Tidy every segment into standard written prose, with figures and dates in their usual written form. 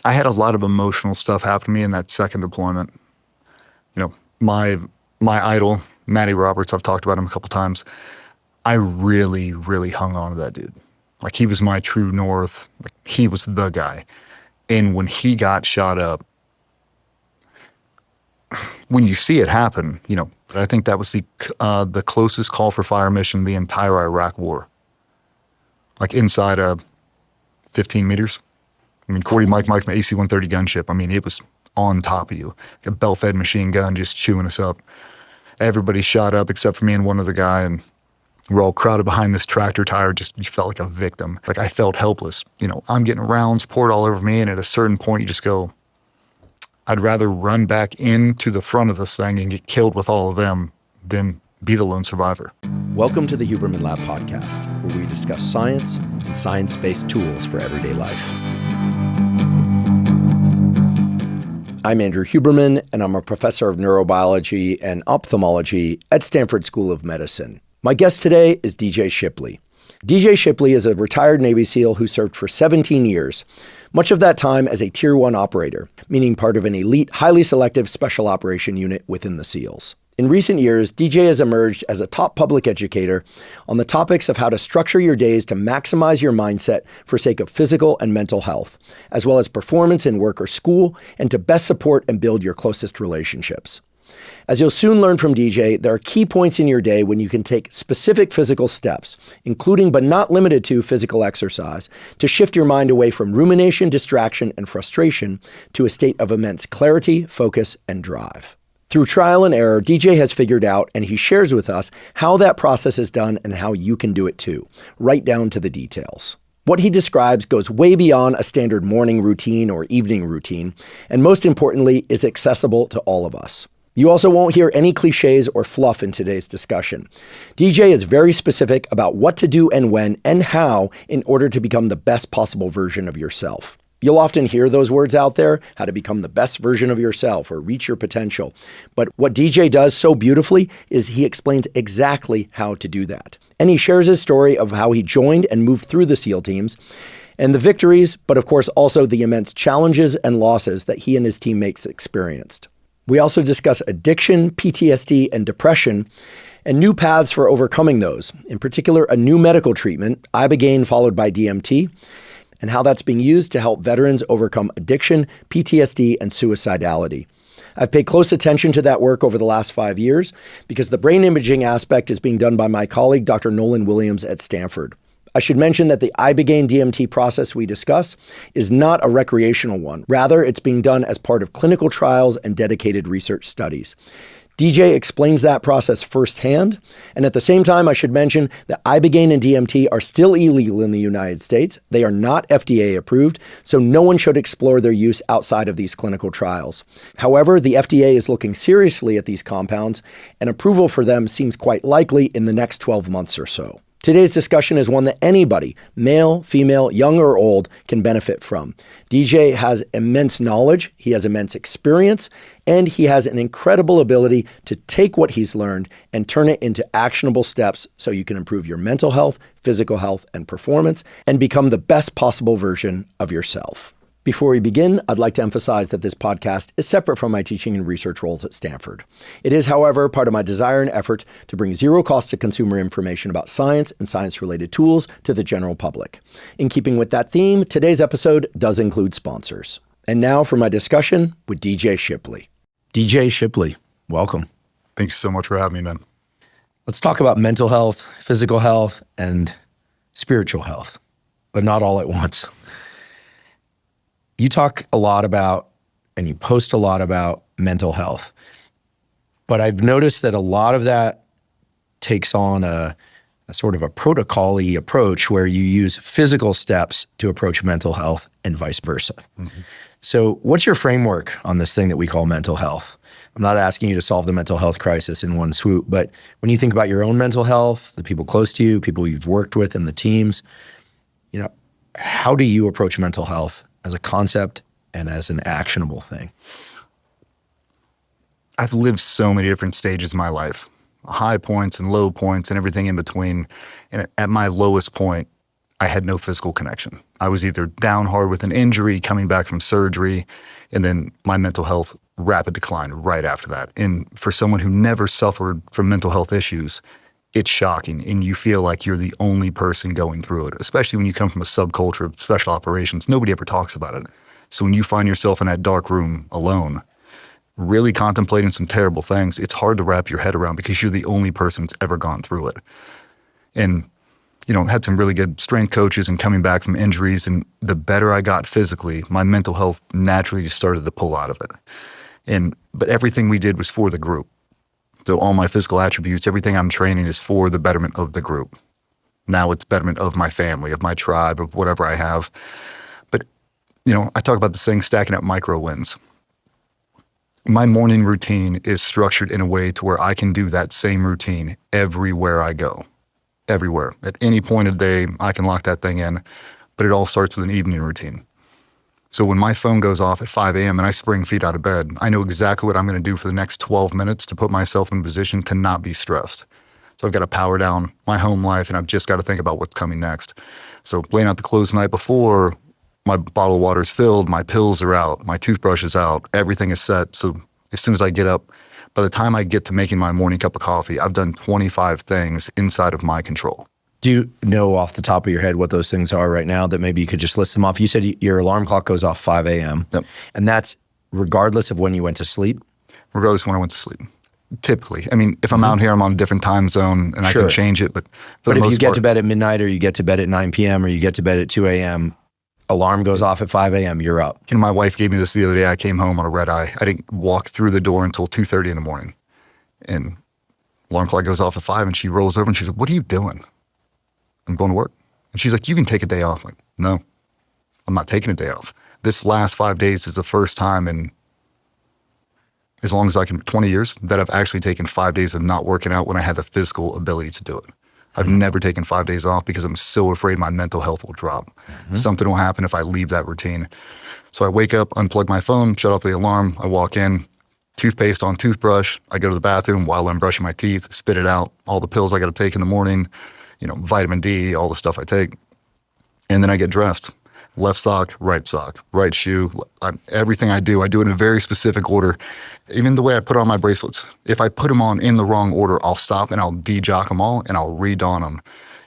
I had a lot of emotional stuff happen to me in that second deployment. My idol, Matty Roberts, I've talked about him a couple times. I really, really hung on to that dude. Like, he was my true north. Like, he was the guy. And when he got shot up, when you see it happen, I think that was the closest call for fire mission the entire Iraq war. Like, inside 15 meters. I mean, Cordy Mike from AC-130 gunship. I mean, it was on top of you. A bell-fed machine gun just chewing us up. Everybody shot up except for me and one other guy, and we're all crowded behind this tractor tire. You felt like a victim. Like, I felt helpless. I'm getting rounds poured all over me, and at a certain point you just go, I'd rather run back into the front of this thing and get killed with all of them than be the lone survivor. Welcome to the Huberman Lab podcast, where we discuss science and science-based tools for everyday life. I'm Andrew Huberman, and I'm a professor of neurobiology and ophthalmology at Stanford School of Medicine. My guest today is DJ Shipley. DJ Shipley is a retired Navy SEAL who served for 17 years, much of that time as a Tier 1 operator, meaning part of an elite, highly selective special operation unit within the SEALs. In recent years, DJ has emerged as a top public educator on the topics of how to structure your days to maximize your mindset for sake of physical and mental health, as well as performance in work or school, and to best support and build your closest relationships. As you'll soon learn from DJ, there are key points in your day when you can take specific physical steps, including but not limited to physical exercise, to shift your mind away from rumination, distraction, and frustration to a state of immense clarity, focus, and drive. Through trial and error, DJ has figured out, and he shares with us, how that process is done and how you can do it too, right down to the details. What he describes goes way beyond a standard morning routine or evening routine, and most importantly, is accessible to all of us. You also won't hear any cliches or fluff in today's discussion. DJ is very specific about what to do and when and how in order to become the best possible version of yourself. You'll often hear those words out there, how to become the best version of yourself or reach your potential. But what DJ does so beautifully is he explains exactly how to do that. And he shares his story of how he joined and moved through the SEAL teams and the victories, but of course also the immense challenges and losses that he and his teammates experienced. We also discuss addiction, PTSD, and depression, and new paths for overcoming those. In particular, a new medical treatment, ibogaine followed by DMT, and how that's being used to help veterans overcome addiction, PTSD, and suicidality. I've paid close attention to that work over the last 5 years because the brain imaging aspect is being done by my colleague, Dr. Nolan Williams at Stanford. I should mention that the ibogaine DMT process we discuss is not a recreational one. Rather, it's being done as part of clinical trials and dedicated research studies. DJ explains that process firsthand, and at the same time, I should mention that ibogaine and DMT are still illegal in the United States. They are not FDA approved, so no one should explore their use outside of these clinical trials. However, the FDA is looking seriously at these compounds, and approval for them seems quite likely in the next 12 months or so. Today's discussion is one that anybody, male, female, young or old, can benefit from. DJ has immense knowledge, he has immense experience, and he has an incredible ability to take what he's learned and turn it into actionable steps so you can improve your mental health, physical health, and performance, and become the best possible version of yourself. Before we begin, I'd like to emphasize that this podcast is separate from my teaching and research roles at Stanford. It is, however, part of my desire and effort to bring zero cost to consumer information about science and science-related tools to the general public. In keeping with that theme, today's episode does include sponsors. And now for my discussion with DJ Shipley. DJ Shipley, welcome. Thank you so much for having me, man. Let's talk about mental health, physical health, and spiritual health, but not all at once. You talk a lot about, and you post a lot about mental health, but I've noticed that a lot of that takes on a sort of a protocol-y approach where you use physical steps to approach mental health and vice versa. Mm-hmm. So what's your framework on this thing that we call mental health? I'm not asking you to solve the mental health crisis in one swoop, but when you think about your own mental health, the people close to you, people you've worked with in the teams, how do you approach mental health as a concept and as an actionable thing? I've lived so many different stages in my life, high points and low points and everything in between. And at my lowest point, I had no physical connection. I was either down hard with an injury, coming back from surgery, and then my mental health rapid decline right after that. And for someone who never suffered from mental health issues, it's shocking. And you feel like you're the only person going through it, especially when you come from a subculture of special operations. Nobody ever talks about it. So when you find yourself in that dark room alone, really contemplating some terrible things, it's hard to wrap your head around because you're the only person that's ever gone through it. And had some really good strength coaches and coming back from injuries. And the better I got physically, my mental health naturally just started to pull out of it. But everything we did was for the group. So all my physical attributes, everything I'm training is for the betterment of the group. Now it's betterment of my family, of my tribe, of whatever I have. But, I talk about this thing, stacking up micro wins. My morning routine is structured in a way to where I can do that same routine everywhere I go. Everywhere. At any point of the day, I can lock that thing in, but it all starts with an evening routine. So when my phone goes off at 5 a.m. and I spring feet out of bed, I know exactly what I'm going to do for the next 12 minutes to put myself in a position to not be stressed. So I've got to power down my home life, and I've just got to think about what's coming next. So laying out the clothes the night before, my bottle of water is filled, my pills are out, my toothbrush is out, everything is set. So as soon as I get up, by the time I get to making my morning cup of coffee, I've done 25 things inside of my control. Do you know off the top of your head what those things are right now that maybe you could just list them off? You said your alarm clock goes off 5 a.m. Yep. And that's regardless of when you went to sleep? Regardless of when I went to sleep. Typically. I mean, if I'm out here, I'm on a different time zone and I can change it. But if you get to bed at midnight or you get to bed at 9 p.m. or you get to bed at 2 a.m., alarm goes off at 5 a.m., you're up. And my wife gave me this the other day. I came home on a red eye. I didn't walk through the door until 2:30 in the morning. And alarm clock goes off at 5 and she rolls over and she's like, "What are you doing?" "I'm going to work." And she's like, "You can take a day off." I'm like, "No, I'm not taking a day off. This last 5 days is the first time in as long as I can, 20 years, that I've actually taken 5 days of not working out when I had the physical ability to do it. I've never taken 5 days off because I'm so afraid my mental health will drop. Something will happen if I leave that routine. So I wake up, unplug my phone, shut off the alarm. I walk in, toothpaste on toothbrush. I go to the bathroom while I'm brushing my teeth, spit it out, all the pills I got to take in the morning, vitamin D, all the stuff I take. And then I get dressed. Left sock, right shoe. Everything I do in a very specific order. Even the way I put on my bracelets. If I put them on in the wrong order, I'll stop and I'll de-jock them all and I'll redon them.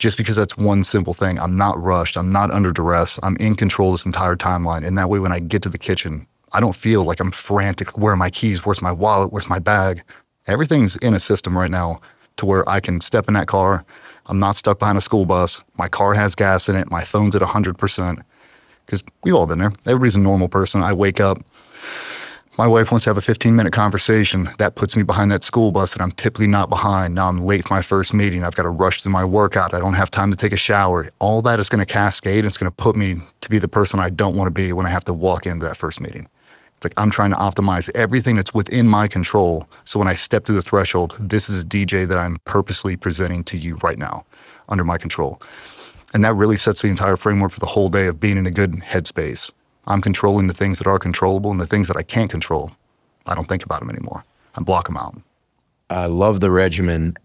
Just because that's one simple thing. I'm not rushed. I'm not under duress. I'm in control this entire timeline. And that way when I get to the kitchen, I don't feel like I'm frantic. Where are my keys? Where's my wallet? Where's my bag? Everything's in a system right now to where I can step in that car. I'm not stuck behind a school bus. My car has gas in it. My phone's at 100%. Because we've all been there. Everybody's a normal person. I wake up. My wife wants to have a 15-minute conversation. That puts me behind that school bus that I'm typically not behind. Now I'm late for my first meeting. I've got to rush through my workout. I don't have time to take a shower. All that is going to cascade. It's going to put me to be the person I don't want to be when I have to walk into that first meeting. It's like I'm trying to optimize everything that's within my control. So when I step through the threshold, this is a DJ that I'm purposely presenting to you right now under my control. And that really sets the entire framework for the whole day of being in a good headspace. I'm controlling the things that are controllable, and the things that I can't control, I don't think about them anymore. I block them out. I love the regimen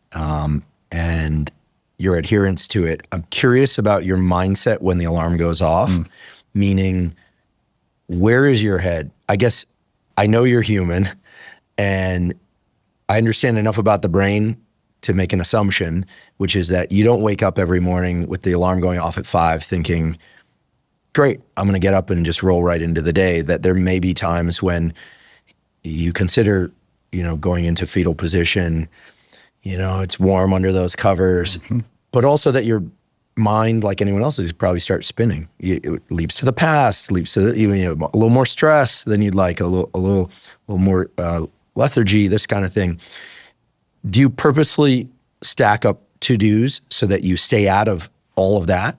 and your adherence to it. I'm curious about your mindset when the alarm goes off, meaning where is your head? I guess I know you're human, and I understand enough about the brain to make an assumption, which is that you don't wake up every morning with the alarm going off at 5 thinking, great, I'm going to get up and just roll right into the day. That there may be times when you consider, going into fetal position, it's warm under those covers, but also that your mind, like anyone else's, probably starts spinning. It leaps to the past, leaps to even a little more stress than you'd like, a little more lethargy, this kind of thing. Do you purposely stack up to-dos so that you stay out of all of that?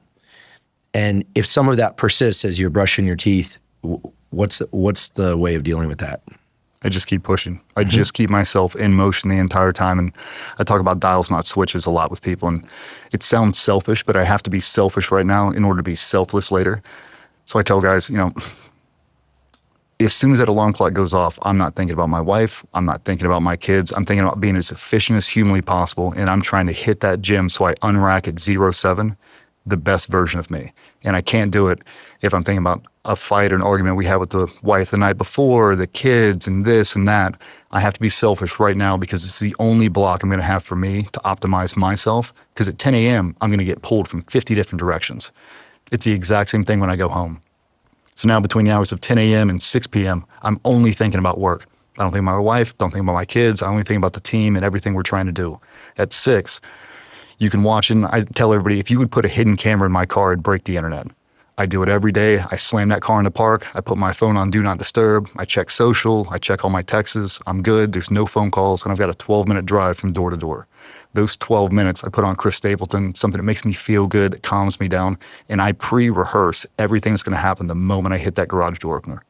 And if some of that persists as you're brushing your teeth, what's the way of dealing with that? I just keep pushing. I just keep myself in motion the entire time. And I talk about dials, not switches a lot with people. And it sounds selfish, but I have to be selfish right now in order to be selfless later. So I tell guys, as soon as that alarm clock goes off, I'm not thinking about my wife. I'm not thinking about my kids. I'm thinking about being as efficient as humanly possible. And I'm trying to hit that gym so I unrack at 07 the best version of me. And I can't do it if I'm thinking about a fight or an argument we had with the wife the night before, the kids and this and that. I have to be selfish right now because it's the only block I'm going to have for me to optimize myself. Because at 10 a.m., I'm going to get pulled from 50 different directions. It's the exact same thing when I go home. So now between the hours of 10 a.m. and 6 p.m., I'm only thinking about work. I don't think about my wife, don't think about my kids. I only think about the team and everything we're trying to do. At 6, you can watch, and I tell everybody, if you would put a hidden camera in my car, it'd break the internet. I do it every day. I slam that car in the park. I put my phone on Do Not Disturb. I check social. I check all my texts. I'm good. There's no phone calls. And I've got a 12-minute drive from door to door. Those 12 minutes, I put on Chris Stapleton, something that makes me feel good, that calms me down. And I pre-rehearse everything that's going to happen the moment I hit that garage door opener.